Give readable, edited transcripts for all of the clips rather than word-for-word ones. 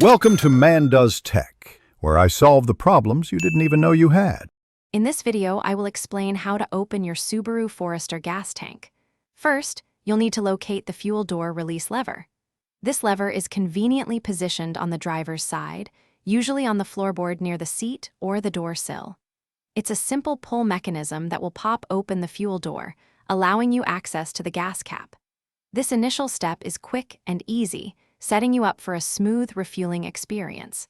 Welcome to Man Does Tech, where I solve the problems you didn't even know you had. In this video, I will explain how to open your Subaru Forester gas tank. First, you'll need to locate the fuel door release lever. This lever is conveniently positioned on the driver's side, usually on the floorboard near the seat or the door sill. It's a simple pull mechanism that will pop open the fuel door, allowing you access to the gas cap. This initial step is quick and easy, setting you up for a smooth refueling experience.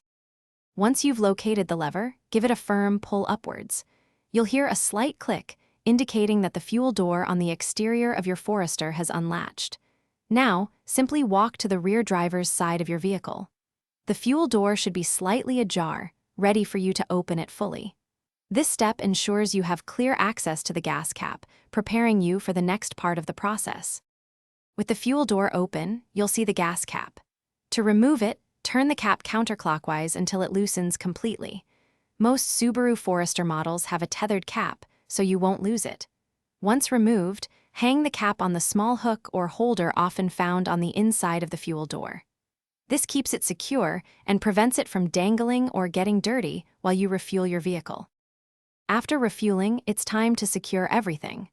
Once you've located the lever, give it a firm pull upwards. You'll hear a slight click, indicating that the fuel door on the exterior of your Forester has unlatched. Now, simply walk to the rear driver's side of your vehicle. The fuel door should be slightly ajar, ready for you to open it fully. This step ensures you have clear access to the gas cap, preparing you for the next part of the process. With the fuel door open, you'll see the gas cap. To remove it, turn the cap counterclockwise until it loosens completely. Most Subaru Forester models have a tethered cap, so you won't lose it. Once removed, hang the cap on the small hook or holder often found on the inside of the fuel door. This keeps it secure and prevents it from dangling or getting dirty while you refuel your vehicle. After refueling, it's time to secure everything.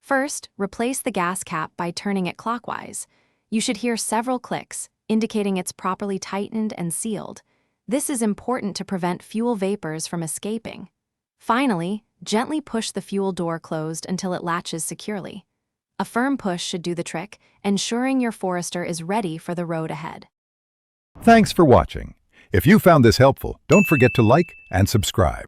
First, replace the gas cap by turning it clockwise. You should hear several clicks, indicating it's properly tightened and sealed. This is important to prevent fuel vapors from escaping. Finally, gently push the fuel door closed until it latches securely. A firm push should do the trick, ensuring your Forester is ready for the road ahead. Thanks for watching. If you found this helpful, don't forget to like and subscribe.